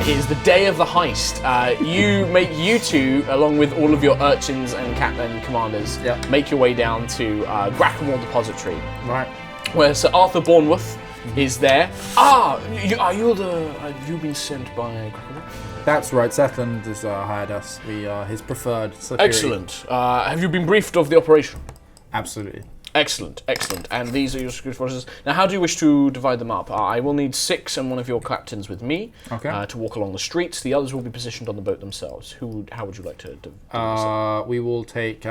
It is the day of the heist. You two, along with all of your urchins and commanders, make your way down to Grackamore Depository. Right. Where Sir Arthur Bournemouth is there. Have you been sent by Grackamore? That's right. Setland has hired us. We are his preferred security. Excellent. Have you been briefed of the operation? Absolutely. Excellent. And these are your security forces. Now, how do you wish to divide them up? I will need 6 and one of your captains with me to walk along the streets. The others will be positioned on the boat themselves. How would you like to do this? We will take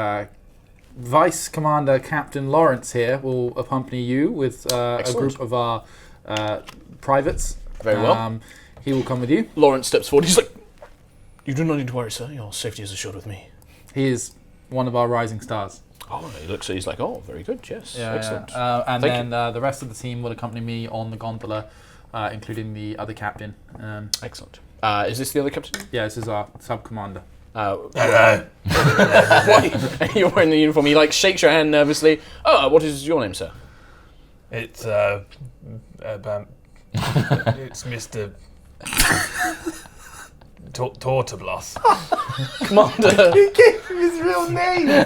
Vice Commander Captain Lawrence here. Will accompany you with a group of our privates. Very well. He will come with you. Lawrence steps forward. He's like, "You do not need to worry, sir. Your safety is assured with me." He is one of our rising stars. Oh, he's like, "Oh, very good, yes, excellent." Yeah. And then the rest of the team will accompany me on the gondola, including the other captain. Excellent. Is this the other captain? Yeah, this is our sub-commander. Why? You're wearing the uniform. He shakes your hand nervously. Oh, what is your name, sir? It's it's Mr. Tortablos. Commander. He gave him his real name.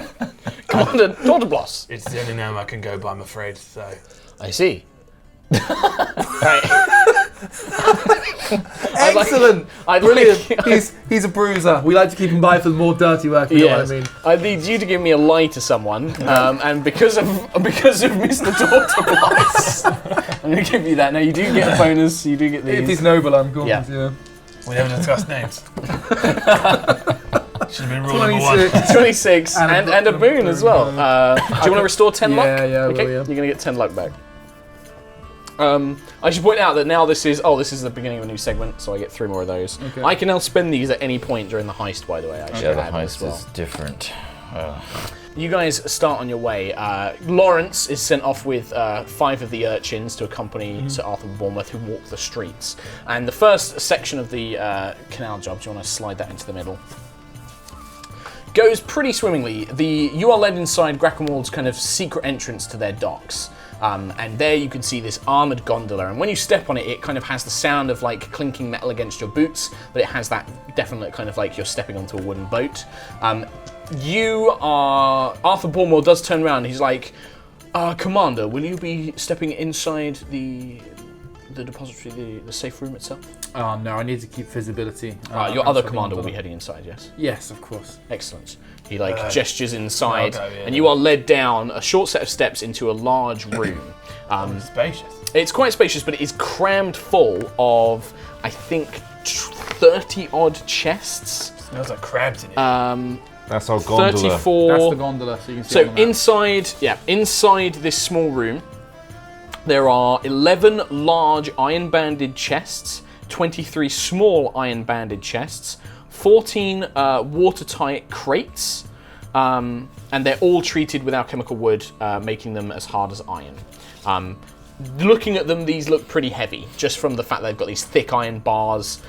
Commander Tortablos. It's the only name I can go by, I'm afraid. So. I see. Right. Excellent! Brilliant. He's a bruiser. We like to keep him by for the more dirty work. You know what I mean? I need you to give me a lie to someone, and because of Mr. Tortablos, I'm going to give you that. Now you do get a bonus. You do get these. If he's noble, I'm cool. Yeah. We never discussed names. Should have been rule number 1. 26 and a boon as well. Do you want to restore 10 luck? Yeah. Okay, you're going to get 10 luck back. I should point out that now this is the beginning of a new segment, so I get 3 more of those. Okay. I can now spend these at any point during the heist, by the way. The heist is different. You guys start on your way. Lawrence is sent off with 5 of the urchins to accompany Sir Arthur Bournemouth, who walk the streets. And the first section of the canal job, do you want to slide that into the middle? Goes pretty swimmingly. You are led inside Grackamore's kind of secret entrance to their docks. And there you can see this armoured gondola, and when you step on it, it kind of has the sound of clinking metal against your boots, but it has that definite kind of you're stepping onto a wooden boat. Arthur Bournemouth does turn around, he's like, Commander, will you be stepping inside the depository, the safe room itself? No, I need to keep visibility. Your other commander will be heading inside, yes? Yes, of course. Excellent. He gestures inside, and you are led down a short set of steps into a large room. Spacious. It's quite spacious, but it is crammed full of, I think, 30-odd chests. Smells like crabs in it. That's our gondola. 34. That's the gondola, so you can see So inside this small room, there are 11 large iron-banded chests, 23 small iron-banded chests, 14 watertight crates, and they're all treated with alchemical wood, making them as hard as iron. Looking at them, these look pretty heavy, just from the fact they've got these thick iron bars,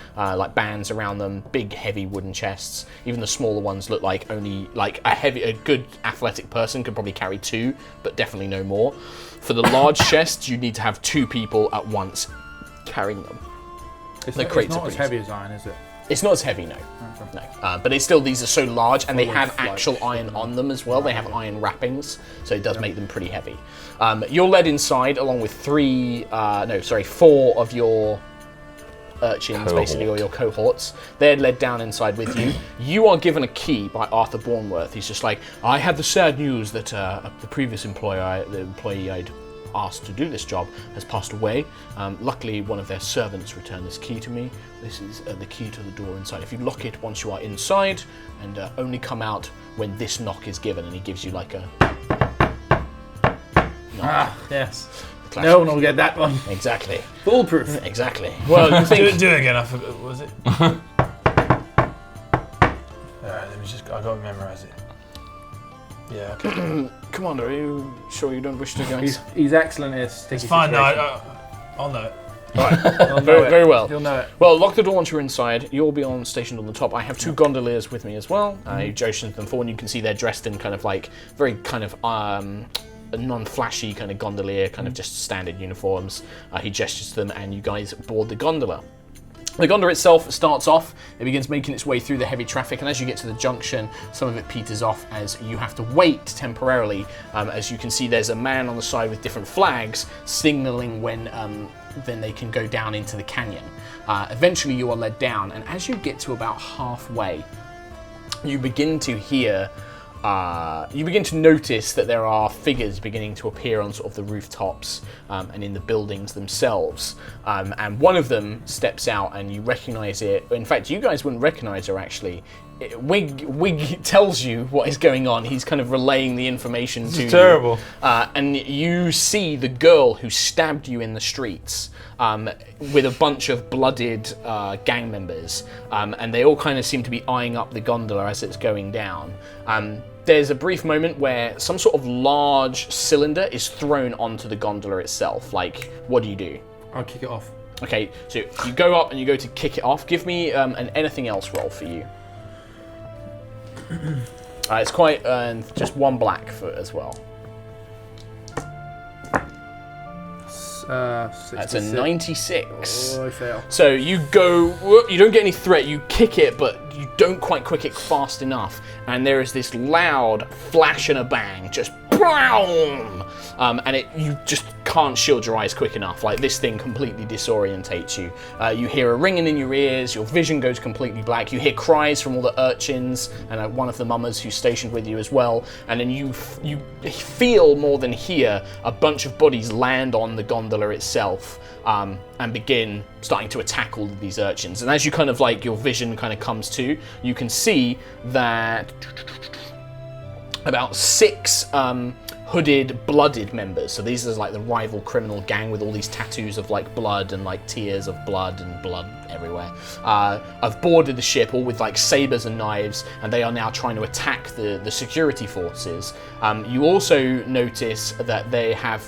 bands around them, big heavy wooden chests. Even the smaller ones look like only a good athletic person could probably carry 2, but definitely no more. For the large chests, you need to have 2 people at once carrying them. It's not as heavy as iron, is it? It's not as heavy, no. Okay. No. But it's still, these are so large, and they have actual iron on them as well. They have iron wrappings, so it does make them pretty heavy. You're led inside along with 4 of your urchins, basically, or your cohorts. They're led down inside with you. You are given a key by Arthur Bournemouth. He's just like, I had the sad news that the previous employee I'd asked to do this job has passed away. Luckily, one of their servants returned this key to me. This is the key to the door inside. If you lock it once you are inside, and only come out when this knock is given, and he gives you a knock. Yes. No one will get that one. Exactly. Foolproof. Exactly. Well, you think... do it again. I forgot. What was it? Let me I gotta memorize it. Yeah. Okay. Commander, are you sure you don't wish to go? He's excellent at sticky. It's fine. No, I'll know it. Right. Very well. You'll know it. Well, lock the door once you're inside. You'll be stationed on the top. I have 2 gondoliers with me as well. You motion them forward, and you can see they're dressed in kind of very kind of a non-flashy kind of gondolier, kind of just standard uniforms. He gestures to them, and you guys board the gondola. The gondola itself starts off, it begins making its way through the heavy traffic, and as you get to the junction, some of it peters off as you have to wait temporarily. As you can see, there's a man on the side with different flags signaling when then they can go down into the canyon. Eventually you are led down, and as you get to about halfway, you begin to hear you begin to notice that there are figures beginning to appear on sort of the rooftops and in the buildings themselves. And one of them steps out and you recognize it. In fact, you guys wouldn't recognize her actually. Wig tells you what is going on. He's kind of relaying the information to you. Terrible. And you see the girl who stabbed you in the streets with a bunch of blooded gang members. And they all kind of seem to be eyeing up the gondola as it's going down. There's a brief moment where some sort of large cylinder is thrown onto the gondola itself. Like, what do? I'll kick it off. Okay, so you go up and you go to kick it off. Give me an anything else roll for you. It's quite just one black foot as well. 66. That's a 96. Oh, I fail. So you go, you don't get any threat, you kick it, but you don't quite quick it fast enough, and there is this loud flash and a bang, just BOOM! And you just can't shield your eyes quick enough. Like, this thing completely disorientates you. You hear a ringing in your ears, your vision goes completely black, you hear cries from all the urchins, and one of the mummers who's stationed with you as well, and then you feel more than hear a bunch of bodies land on the gondola itself, and begin starting to attack all of these urchins. And as you kind of like, your vision kind of comes to, you can see that about 6 hooded, blooded members. So these are like the rival criminal gang with all these tattoos of like blood and like tears of blood and blood everywhere. Have boarded the ship, all with like sabers and knives, and they are now trying to attack the security forces. You also notice that they have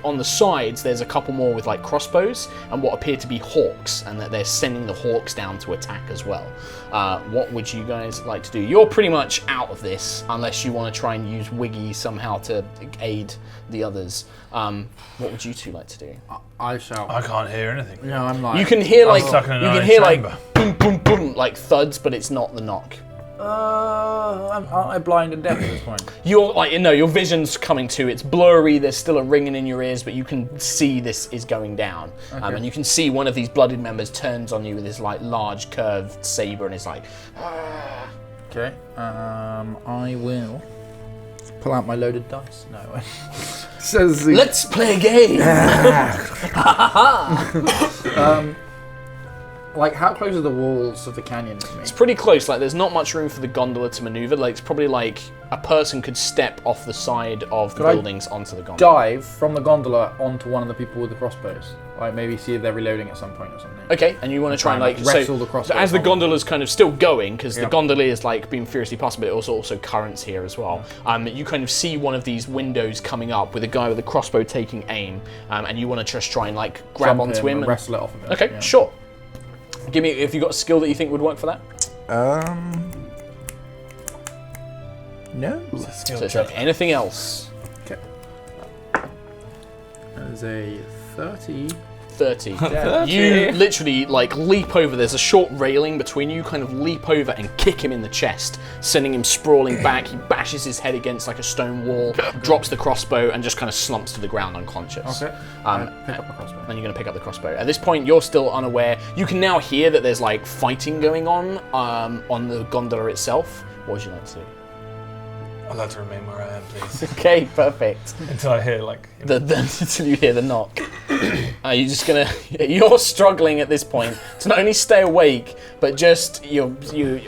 on the sides, there's a couple more with like crossbows and what appear to be hawks, and that they're sending the hawks down to attack as well. What would you guys like to do? You're pretty much out of this unless you want to try and use Wiggy somehow to aid the others. What would you two like to do? I shall. I can't hear anything. No, I'm like. You can hear like stuck in an you can iron hear chamber. like boom boom boom like thuds, but it's not the knock. Aren't I blind and deaf at this point? You're like, your vision's coming to. It's blurry. There's still a ringing in your ears, but you can see this is going down. Okay. And you can see one of these blooded members turns on you with this like large curved saber, and is like, ah. Okay. I will pull out my loaded dice. No. Says the... Let's play a game. Like, how close are the walls of the canyon to me? It's pretty close. Like, there's not much room for the gondola to maneuver. Like, it's probably like a person could step off the side of the buildings onto the gondola. Dive from the gondola onto one of the people with the crossbows. Like, maybe see if they're reloading at some point or something. Okay, and you want to try and like wrestle the crossbows. So as the gondola's kind of still going, because the gondola is like being furiously passed, but it also currents here as well. You kind of see one of these windows coming up with a guy with a crossbow taking aim, and you want to just try and like grab onto him and wrestle it off of him. Okay, sure. Give me, if you got a skill that you think would work for that. No. So is there anything else? Okay. That is a 30. 30. You literally like leap over. There's a short railing between you. Kind of leap over and kick him in the chest, sending him sprawling back. He bashes his head against like a stone wall, drops the crossbow, and just kind of slumps to the ground unconscious. Okay. Pick up the crossbow. Then you're going to pick up the crossbow. At this point, you're still unaware. You can now hear that there's like fighting going on the gondola itself. What would you like to do? I'd like to remain where I am, please. Okay, perfect. Until I hear like... Until you hear the knock. You're just gonna... You're struggling at this point to not only stay awake, but just you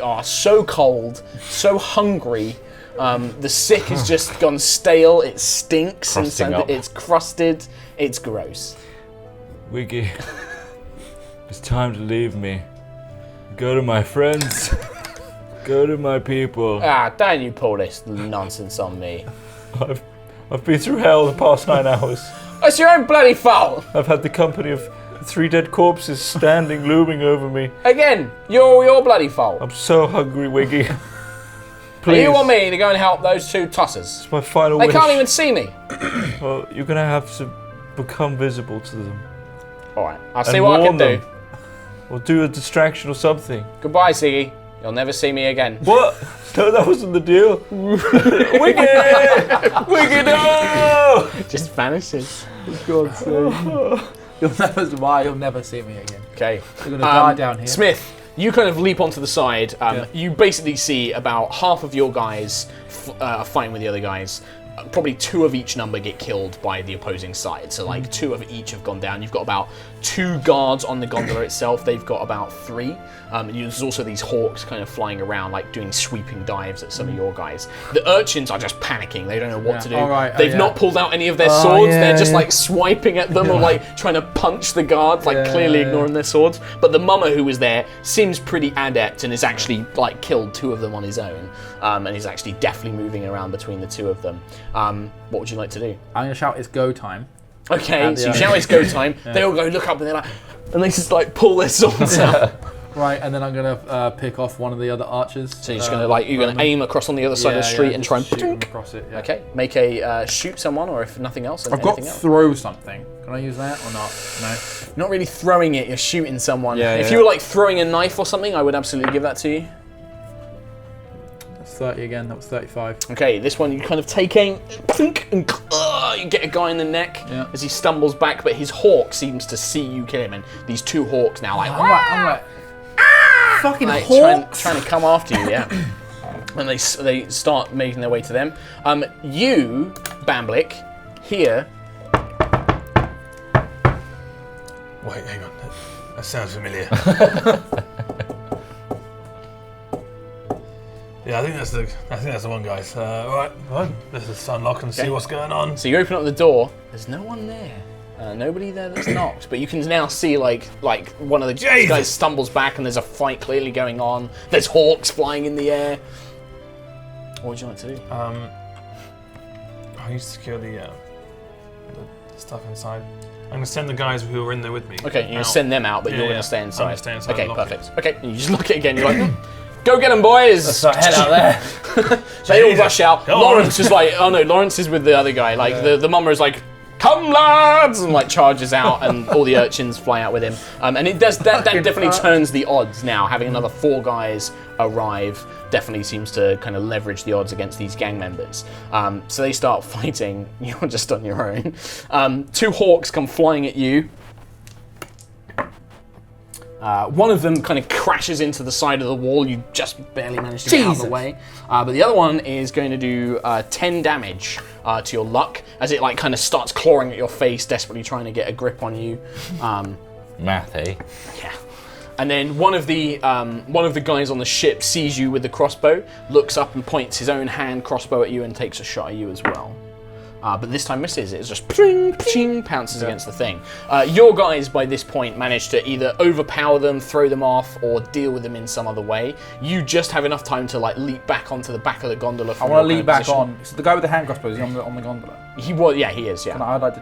are so cold, so hungry. The sick has just gone stale. It stinks. It's crusted. It's gross. Wiggy, it's time to leave me. Go to my friends. Go to my people. Don't you pull this nonsense on me. I've been through hell the past 9 hours. It's your own bloody fault. I've had the company of 3 dead corpses standing, looming over me. Again, your bloody fault. I'm so hungry, Wiggy. Please. You want me to go and help those 2 tossers? It's my final wish. wish. They can't even see me. Well, you're gonna have to become visible to them. All right, I'll see what I can do. Or do a distraction or something. Goodbye, Siggy. You'll never see me again. What? No, that wasn't the deal. Wicked! Wicked! No! Just vanishes. For God's sake. You'll never see me again. Okay. You're gonna die down here. Smith, you kind of leap onto the side. You basically see about half of your guys fighting with the other guys. Probably 2 of each number get killed by the opposing side. So like 2 of each have gone down. You've got about 2 guards on the gondola itself. They've got about 3. There's also these hawks kind of flying around, like doing sweeping dives at some of your guys. The urchins are just panicking. They don't know what to do. They've not pulled out any of their swords. They're just like swiping at them or like trying to punch the guards, like clearly ignoring their swords. But the mummer who was there seems pretty adept and has actually like killed 2 of them on his own. And he's actually deftly moving around between the 2 of them. What would you like to do? I'm gonna shout, "It's go time." Okay, so you shout, "It's go time." They all go look up and they're like, and they just like pull their swords out. Right, and then I'm gonna pick off one of the other archers. So you're just gonna you're gonna aim across on the other side of the street and try and shoot them across it. Yeah. Okay, make a shoot someone, or if nothing else, I've got anything else. throw something. Can I use that or not? No. Not really throwing it. You're shooting someone. Yeah, if yeah. you were like throwing a knife or something, I would absolutely give that to you. That's 30 again. That was 35. Okay, this one you kind of take aim, and you get a guy in the neck as he stumbles back, but his hawk seems to see you kill him, and these 2 hawks now like. I'm like fucking like hawks. trying to come after you, yeah. And they start making their way to them. You, Bamblick, here. Wait, hang on. That sounds familiar. Yeah, I think that's the one, guys. Right, let's just unlock and see what's going on. So you open up the door. There's no one there. Nobody there that's knocked, but you can now see like one of the guys stumbles back and there's a fight clearly going on. There's hawks flying in the air. What would you like to do? I need to secure the stuff inside. I'm going to send the guys who are in there with me. Okay, you're going to send them out, but you're going to stay inside. I'm going to stay inside. Okay, perfect. Okay, you just lock it again. You're like, go get them, boys! Let's head out there. They all rush out. Lawrence is like, oh no, Lawrence is with the other guy. Like the mummer is like, come lads, and like charges out, and all the urchins fly out with him. And it does that definitely turns the odds now. Having another 4 guys arrive definitely seems to kind of leverage the odds against these gang members. So they start fighting. You're just on your own. 2 hawks come flying at you. One of them kind of crashes into the side of the wall. You just barely manage to get out of the way. But the other one is going to do 10 damage to your luck as it like kind of starts clawing at your face, desperately trying to get a grip on you. Math, eh? Yeah. And then one of the guys on the ship sees you with the crossbow, looks up and points his own hand crossbow at you and takes a shot at you as well. But this time misses. It's just ping, ping, pounces against the thing. Your guys, by this point, manage to either overpower them, throw them off, or deal with them in some other way. You just have enough time to like leap back onto the back of the gondola. I want to leap back on. So the guy with the hand crossbow is he on the gondola? He was, yeah, he is, yeah.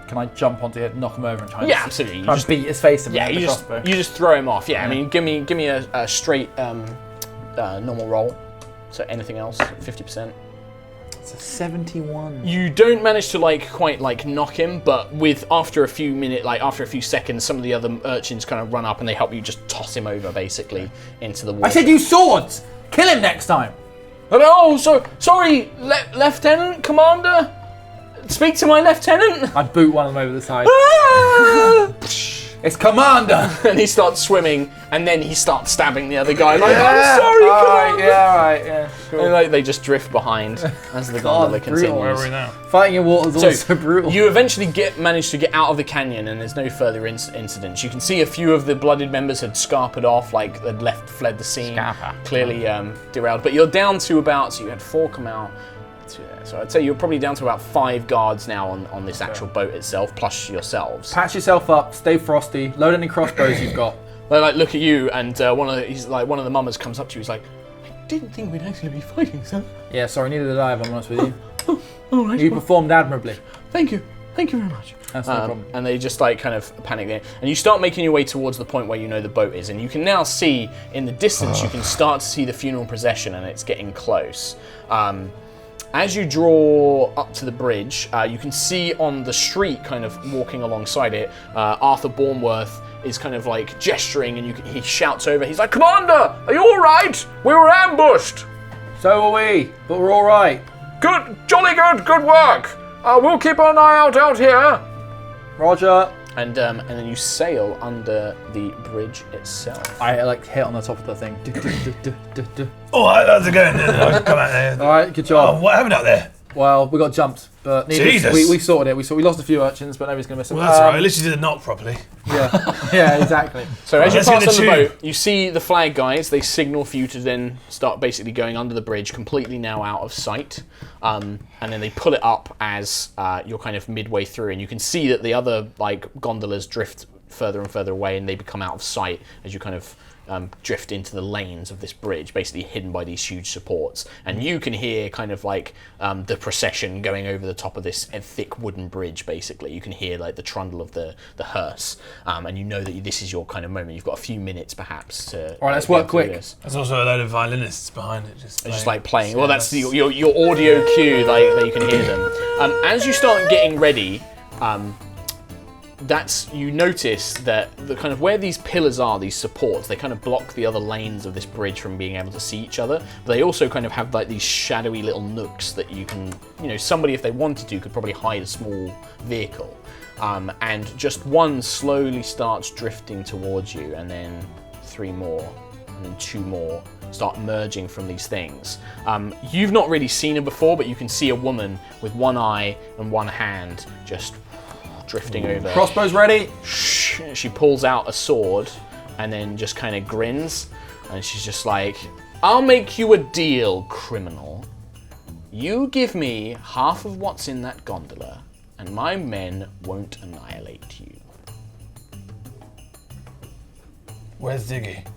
Can I jump onto him, knock him over, and try and absolutely. try and beat his face in yeah, with the crossbow? You just throw him off. Yeah, I mean, give me a straight normal roll. So anything else, 50%. It's a 71. You don't manage to quite knock him, but after a few seconds, some of the other urchins kind of run up and they help you just toss him over basically into the water. I said use swords! Kill him next time! Oh, sorry, Lieutenant, Commander. Speak to my lieutenant. I boot one of them over the side. Ah! It's Commander! And he starts swimming, and then he starts stabbing the other guy. Like, I'm sorry, Commander. Alright, yeah. Cool. And they just drift behind as the gondola continues. Where are we now? Fighting in water is also brutal. You eventually manage to get out of the canyon, and there's no further incidents. You can see a few of the blooded members had scarpered off, like they'd fled the scene. Scarper. Clearly derailed. But you're down to so you had 4 come out. So I'd say you're probably down to about 5 guards now on this actual boat itself, plus yourselves. Patch yourself up, stay frosty, load any crossbows you've got. They look at you, and one of the mummers comes up to you. He's like, "I didn't think we'd actually be fighting, sir." Yeah, sorry, neither did I, if I'm honest with you. All right. You performed admirably. Thank you very much. That's no problem. And they just kind of panic there. And you start making your way towards the point where you know the boat is. And you can now see, in the distance, you can start to see the funeral procession, and it's getting close. As you draw up to the bridge, you can see on the street, kind of walking alongside it, Arthur Bournemouth is kind of like gesturing, and he shouts over. He's like, "Commander, are you all right? We were ambushed." So are we, but we're all right. Good, jolly good, good work. We'll keep an eye out here. Roger. And then you sail under the bridge itself. I like hit on the top of the thing. Oh, how's it going? I'll come out there. All right, good job. Oh, what happened out there? Well, we got jumped, but Jesus. we sorted it. We lost a few urchins, but nobody's gonna miss them. Well, that's all right. At least you did the knot properly. Yeah, exactly. So as you let's pass get on the the tube. boat, you see the flag guys. They signal for you to then start basically going under the bridge, completely now out of sight. And then they pull it up as you're kind of midway through, and you can see that the other like gondolas drift further and further away, and they become out of sight as you kind of drift into the lanes of this bridge, basically hidden by these huge supports. And you can hear kind of like the procession going over the top of this thick wooden bridge, basically. You can hear like the trundle of the hearse, and you know that this is your kind of moment. You've got a few minutes perhaps to... All right, let's work quick. There's also a load of violinists behind it. Just like playing. Well, that's your audio cue, like that you can hear them. As you start getting ready, you notice that the kind of where these pillars are, these supports, they kind of block the other lanes of this bridge from being able to see each other. But they also kind of have like these shadowy little nooks that you can, somebody if they wanted to could probably hide a small vehicle. And just one slowly starts drifting towards you, and then 3 more, and then 2 more start emerging from these things. You've not really seen her before, but you can see a woman with one eye and one hand just drifting over. Crossbows ready. She pulls out a sword and then just kind of grins, and she's just like, "I'll make you a deal, criminal. You give me half of what's in that gondola, and my men won't annihilate you." Where's Ziggy?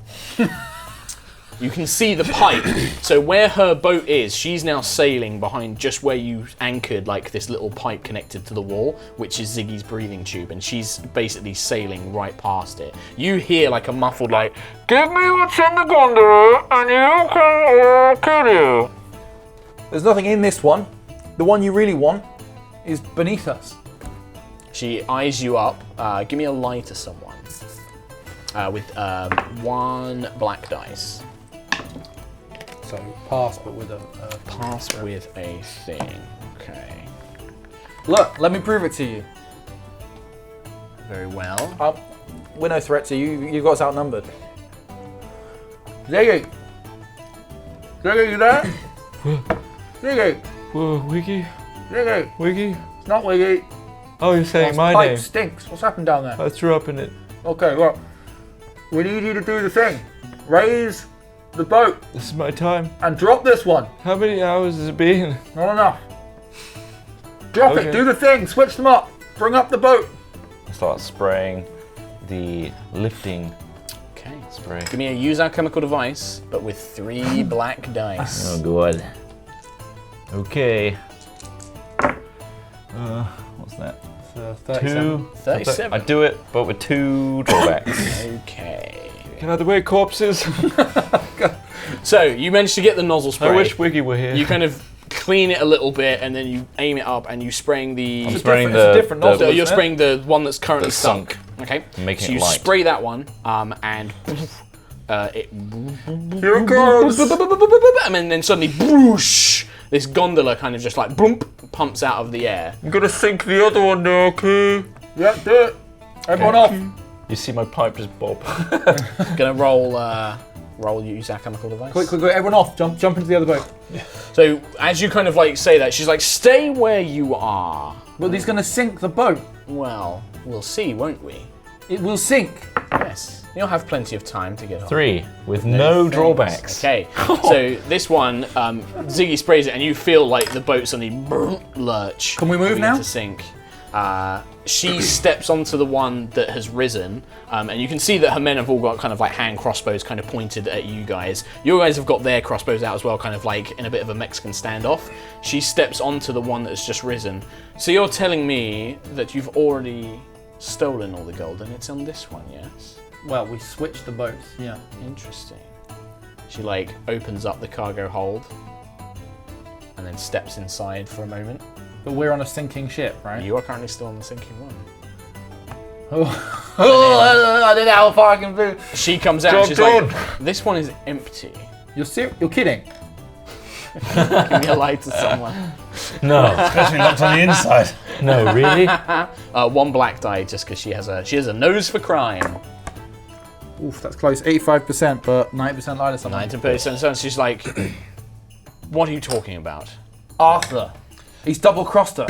You can see the pipe. So where her boat is, she's now sailing behind just where you anchored, like this little pipe connected to the wall, which is Ziggy's breathing tube, and she's basically sailing right past it. You hear like a muffled like, "Give me what's in the gondola and you can kill you." There's nothing in this one. The one you really want is beneath us. She eyes you up. Give me a lie to someone. With 1 black dice. So pass, but with a Pass with a thing. Okay. Look, let me prove it to you. Very well. We're no threat to you. You've got us outnumbered. Ziggy! Ziggy, you there? Ziggy! Whoa, Wiggy? Ziggy! Wiggy? It's not Wiggy. Oh, you're saying This my pipe name? stinks. What's happened down there? I threw up in it. Okay, look. We need you to do the thing. Raise the boat This is my time. and drop this one. How many hours has it been? Not enough. Drop Okay. it. Do the thing. Switch them up. Bring up the boat. I start spraying the lifting Okay. spray. Give me a use our chemical device, but with 3 black dice. Oh god. Okay. What's that? 37. 37. I do it, but with 2 drawbacks. Okay. Get out of the way, corpses. So you managed to get the nozzle spray. I wish Wiggy were here. You kind of clean it a little bit, and then you aim it up, and you spraying the. I'm spraying It's a different nozzle. So you're isn't it? spraying the one that's currently That's sunk. sunk. Okay. Making so it you light. spray that one, and it. Here it goes. And then suddenly, whoosh, this gondola kind of just like boom, pumps out of the air. I'm gonna sink the other one now, okay? Yeah, do it. Everyone off. You see my pipe just bob. Gonna roll use our chemical device. Quick, everyone off. Jump into the other boat. So as you kind of like say that, she's like, "Stay where you are." But he's gonna sink the boat. Well, we'll see, won't we? It will sink. Yes. You'll have plenty of time to get on. 3 with no drawbacks. Okay, so this one, Ziggy sprays it, and you feel like the boat suddenly lurch. Can we move begin now? To sink. She steps onto the one that has risen, and you can see that her men have all got kind of like hand crossbows kind of pointed at you guys. You guys have got their crossbows out as well, kind of like in a bit of a Mexican standoff. She steps onto the one that's just risen. So you're telling me that you've already stolen all the gold, and it's on this one, yes? Well, we switched the boats. Yeah. Interesting. She like opens up the cargo hold and then steps inside for a moment. But we're on a sinking ship, right? You are currently still on the sinking one. Oh. I didn't know how far I can do. She comes out and she's like, this one is empty. You're kidding. Give me a light to someone. No. Especially locked on the inside. No, really? One black die just because she has a nose for crime. Oof, that's close. 85%, but 90% lie to someone. 90%. So she's like, what are you talking about? Arthur. He's double-crossed her.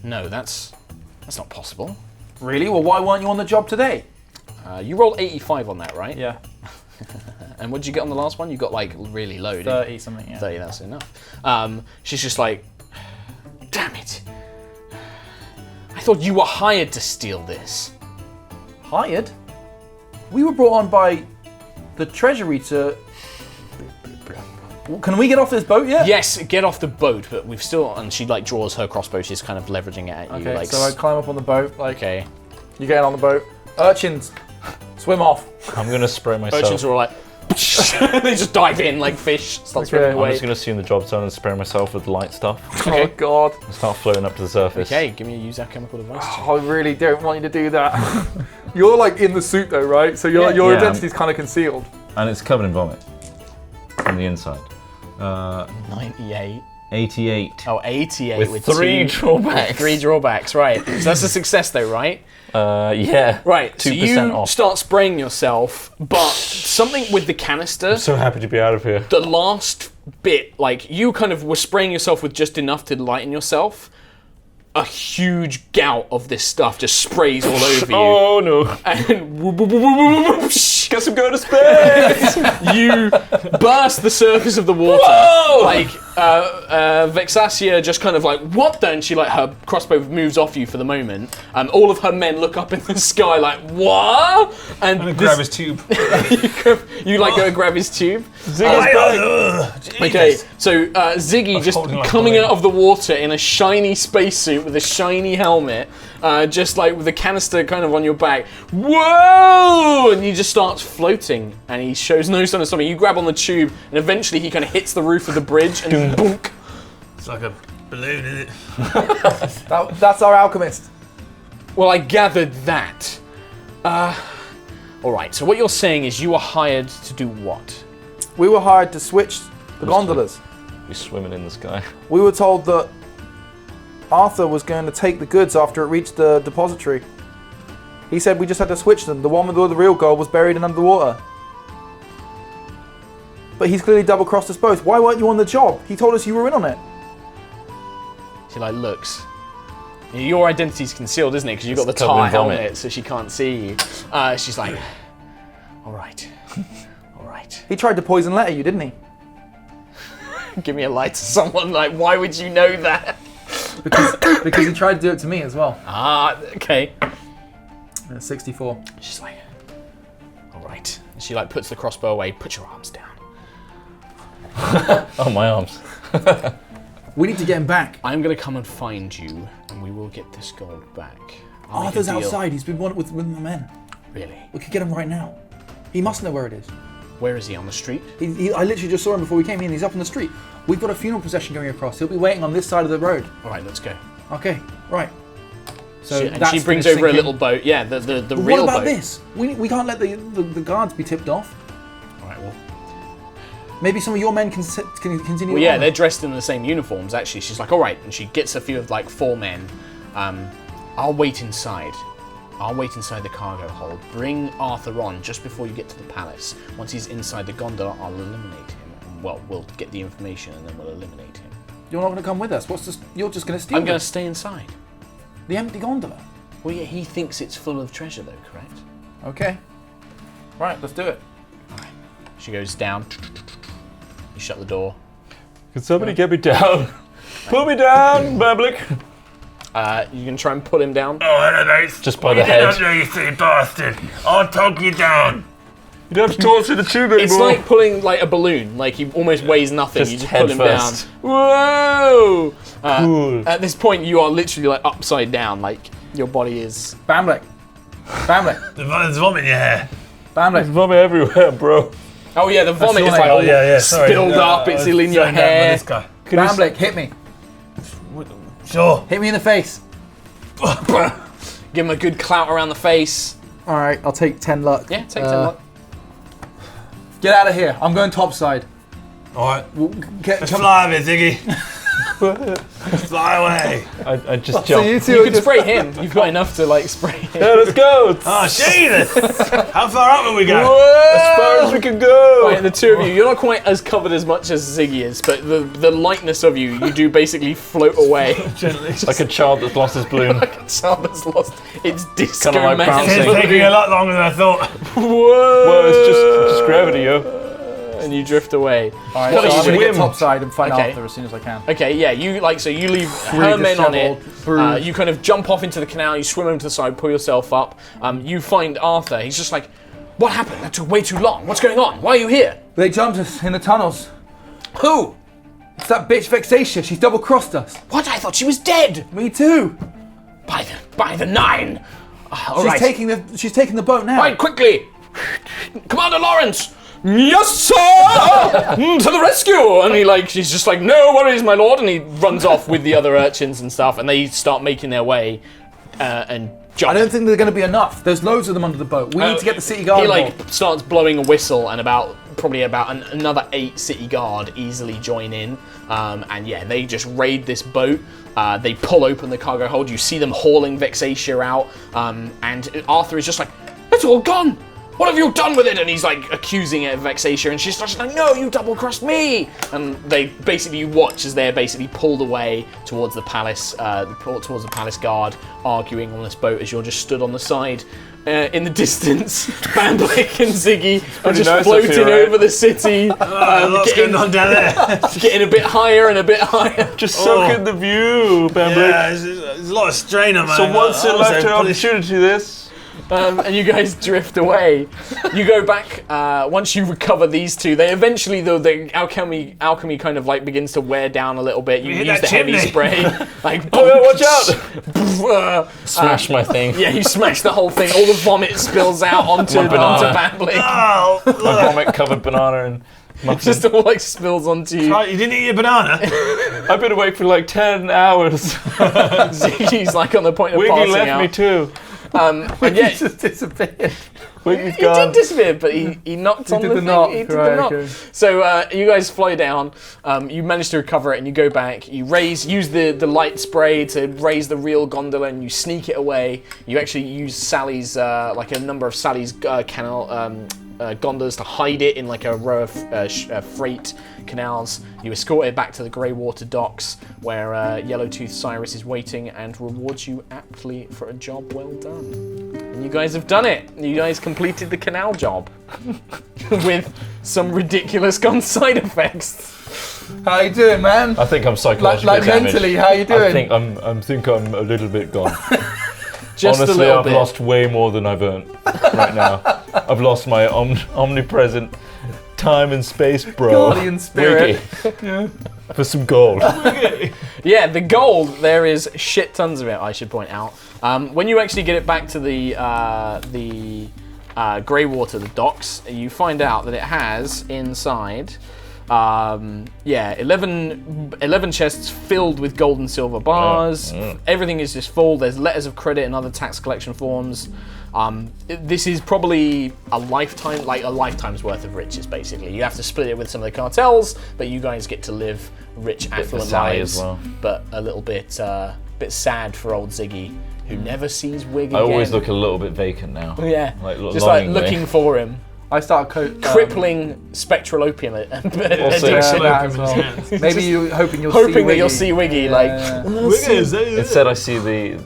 No, that's not possible. Really? Well, why weren't you on the job today? You rolled 85 on that, right? Yeah. And what did you get on the last one? You got like really low, didn't you? 30 something, yeah. 30, that's enough. She's just like, damn it. I thought you were hired to steal this. Hired? We were brought on by the Treasury to... Can we get off this boat yet? Yes, get off the boat, but we've still... And she like draws her crossbow, she's kind of leveraging it at you. Okay, like, so I climb up on the boat. Like, okay. you get on the boat. Urchins, swim off. I'm going to spray myself. Urchins are all like... they just dive in like fish, start swimming I'm away. just going to assume the job's done and spray myself with light stuff. Okay. Oh, God. And start floating up to the surface. Okay, give me a use alchemical device. I really don't want you to do that. You're like in the suit though, right? So your Yeah. identity's kind of concealed. And it's covered in vomit on the inside. 98. 88. Oh, 88 With 3 drawbacks. 3 drawbacks, right. So that's a success though, right? Yeah. Right, 2% so you off. start spraying yourself, but something with the canister, I'm so happy to be out of here. the last bit, like you kind of were spraying yourself with just enough to lighten yourself. A huge gout of this stuff just sprays all over you. Oh no. And whoop, whoop, whoop, whoop, whoop, shh, Guess I'm going to space! you burst the surface of the water. Whoa! Like Vexasia just kind of like, what the? And she like her crossbow moves off you for the moment. All of her men look up in the sky like, what? And I'm going to grab his tube. you like go grab his tube. Jesus. Okay, so Ziggy just holding like coming a out of the water in a shiny spacesuit with a shiny helmet, just like with the canister kind of on your back. Whoa! And you just starts floating, and he shows no sign of stopping. You grab on the tube, and eventually he kind of hits the roof of the bridge, and boonk. It's like a balloon, isn't it? That's our alchemist. Well, I gathered that. All right. So what you're saying is you were hired to do what? We were hired to switch the gondolas. We're swimming in the sky. We were told that Arthur was going to take the goods after it reached the depository. He said we just had to switch them. The one with all the real gold was buried in underwater. But he's clearly double-crossed us both. Why weren't you on the job? He told us you were in on it. She like looks. Your identity's concealed, isn't it? Because you've got the It's covered tar in vomit. helmet, so she can't see you. She's like, all right, all right. He tried to poison letter you, didn't he? Give me a light to someone. Like, why would you know that? Because he tried to do it to me as well. Okay. 64. She's like, all right. And she like puts the crossbow away. Put your arms down. Oh, my arms. We need to get him back. I'm gonna come and find you, and we will get this gold back. I'll make a Arthur's deal. outside. He's been with my men. Really? We could get him right now. He must know where it is. Where is he? On the street? I literally just saw him before we came in. He's up on the street. We've got a funeral procession going across. He'll be waiting on this side of the road. All right, let's go. Okay, right. So And she brings gonna over a sink little in. boat. Yeah, the But real what about boat. this? We can't let the guards be tipped off. All right, well. Maybe some of your men can continue. Well, yeah, on. they're dressed in the same uniforms, actually. She's like, all right. And she gets a few of, like, 4 men. I'll wait inside. I'll wait inside the cargo hold. Bring Arthur on just before you get to the palace. Once he's inside the gondola, I'll eliminate him. And, well, we'll get the information and then we'll eliminate him. You're not going to come with us. You're just going to steal I'm going them. to stay inside. The empty gondola. Well, yeah, he thinks it's full of treasure, though, correct? Okay. Right, let's do it. She goes down. You shut the door. Can somebody get me down? Put me down, public. You can try and pull him down. Oh, hello, mate. Just by the head. You silly bastard. I'll talk you down. You don't have to torture the tube anymore. It's like pulling like a balloon. Like he almost weighs nothing. Just you just head pull him first. down. Whoa! Cool. At this point, you are literally like upside down. Like your body is. Bamblick. Bamblick. There's vomit in your hair. Bamblick. Vomit everywhere, bro. Oh yeah, the vomit is your like name. all Oh, yeah, sorry. spilled up. It's all in your hair. This guy. Bamblick, hit me. Sure. Hit me in the face. Give him a good clout around the face. All right, I'll take 10 luck. Yeah, take 10 luck. Get out of here. I'm going topside. Alright. Let's fly a bit, Ziggy. Fly away. I just So jump. you two You are can just spray him. You've got enough to like spray him. Yeah, let's go. Oh, Jesus! How far up will we go? As far as we can go. Right, the two of you, you're not quite as covered as much as Ziggy is, but the lightness of you do basically float away. Gently. Like a child that's lost his balloon. Like a child that's lost its disco Kinda like man. bouncing. It's taking a lot longer than I thought. Whoa! Well, it's just gravity, yo. And you drift away. All right, Gotta so I'm going to get swim. topside and find Okay. Arthur as soon as I can. Okay, yeah, you leave her men on it. disheveled, bruised. You kind of jump off into the canal, you swim over to the side, pull yourself up. You find Arthur. He's just like, what happened? That took way too long. What's going on? Why are you here? They jumped us in the tunnels. Who? It's that bitch Vexatia. She's double-crossed us. What? I thought she was dead. Me too. By the nine. All right. She's taking the boat now. Right, quickly! Commander Lawrence! Yes, sir! To the rescue! And she's just like, no worries, my lord. And he runs off with the other urchins and stuff, and they start making their way and jump. I don't think there's going to be enough. There's loads of them under the boat. We need to get the city guard He involved. starts blowing a whistle, and probably about another 8 city guard easily join in. And yeah, they just raid this boat. They pull open the cargo hold. You see them hauling Vexatia out, and Arthur is just like, it's all gone. What have you done with it? And he's like accusing it of Vexatia, and she's just like, no, you double-crossed me. And you watch as they're basically pulled away towards the palace, towards the palace guard, arguing on this boat as you're just stood on the side. In the distance, Bamblick and Ziggy are just nice floating up here, right? over the city, What's going on down there? getting a bit higher and a bit higher. Just soak in the view, Bamblick. Yeah, there's a lot of strain on my So once in a also lifetime polish- opportunity, this. And you guys drift away. You go back, once you recover these two, they eventually, though, the alchemy kind of begins to wear down a little bit. You hit use that the heavy chimney. spray. Watch out! Smash my thing. Yeah, you smash the whole thing. All the vomit spills out onto Bamblick. Oh, My vomit covered banana and muffin. Just all spills onto you. right, you didn't eat your banana? I've been awake for 10 hours. Ziggy's on the point of Wiggy passing left out. me too. And yeah, He just disappeared. Wiggy's he gone. did disappear, but he knocked on did the the thing. knock, He did right, the knock. okay. So you guys fly down. You manage to recover it, and you go back. You use the light spray to raise the real gondola, and you sneak it away. You actually use Sally's a number of Sally's canal gondolas to hide it in a row of freight canals. You escort it back to the Greywater docks, where Yellowtooth Cyrus is waiting and rewards you aptly for a job well done. And you guys have done it. You guys completed the canal job with some ridiculous gun side effects. How you doing, man? I think I'm psychologically Like damaged. mentally, how you doing? I think I'm a little bit gone. Just Honestly, a little I've bit. lost way more than I've earned right now. I've lost my omnipresent time and space, bro. Guardian spirit. Wiggy. For some gold. Yeah, the gold, there is shit tons of it, I should point out. When you actually get it back to the Greywater, the docks, you find out that it has inside 11 chests filled with gold and silver bars. Everything is just full. There's letters of credit and other tax collection forms. This is probably a lifetime's worth of riches, basically. You have to split it with some of the cartels, but you guys get to live rich, affluent Sally lives. as well. But a little bit sad for old Ziggy, who never sees Wig I again. always look a little bit vacant now. Yeah, Like, just longingly. looking for him. I start Crippling spectral opium addiction. that as well. Maybe you hoping you'll see Hoping that Wiggy. you'll see Wiggy, Yeah. Instead, I see the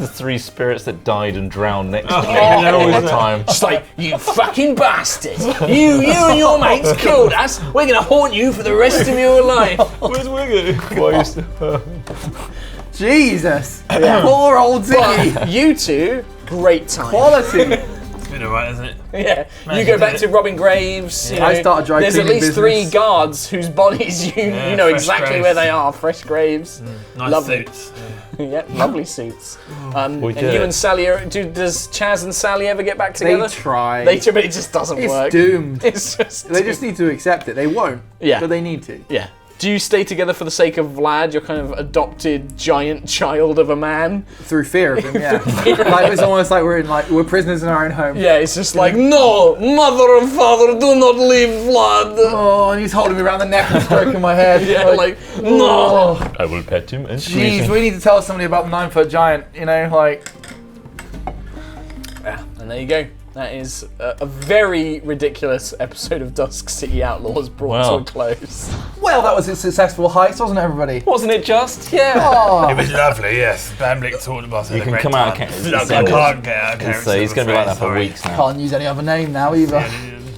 3 spirits that died and drowned next to me they're all always the there. time. Just like, you fucking bastard! You and your mates killed us. We're gonna haunt you for the rest of your life. Where's Wiggy? Why is Jesus! Poor old Ziggy. But you two, great time. Quality. It's been alright, isn't it? Yeah, Man, you go you back did to it. robbing graves. You know, I started dry there's at cleaning least business. 3 guards whose bodies you know fresh exactly graves. where they are. Fresh graves. Nice Lovely. suits. Yeah, lovely suits. We And did you it. and Sally, does Chaz and Sally ever get back They together? try. They do, but it just doesn't it's work. doomed. It's just They just need to accept it. They won't. Yeah. But they need to. Yeah. Do you stay together for the sake of Vlad, your kind of adopted giant child of a man? Through fear of him, yeah. Like it's almost like we're prisoners in our own home. Yeah, it's just like, no, mother and father, do not leave Vlad. Oh, and he's holding me around the neck and stroking my head. Yeah, like, no. I will pet him and squeeze Jeez, him. we need to tell somebody about the 9-foot giant. You know, like. Yeah, and there you go. That is a very ridiculous episode of Dusk City Outlaws brought to a close. Well, that was a successful heist, wasn't it, everybody? Wasn't it just? Yeah. Oh. It was lovely, yes. Bamblick talked about it. You can come out. He's going He's going to be like that for weeks now. Can't use any other name now either.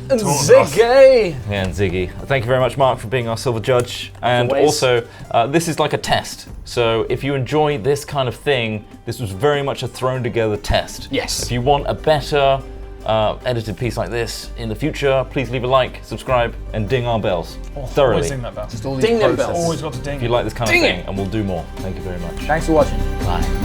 Ziggy! Yeah, and Ziggy. Thank you very much, Mark, for being our silver judge. And Always. also, this is like a test. So if you enjoy this kind of thing, this was very much a thrown together test. Yes. If you want a better edited piece like this in the future, please leave a like, subscribe, and ding our bells thoroughly. Always ding that bell. Just all these Ding them processes. bells. Always got to ding If you it. like this kind Ding of it. thing, and we'll do more. Thank you very much. Thanks for watching. Bye.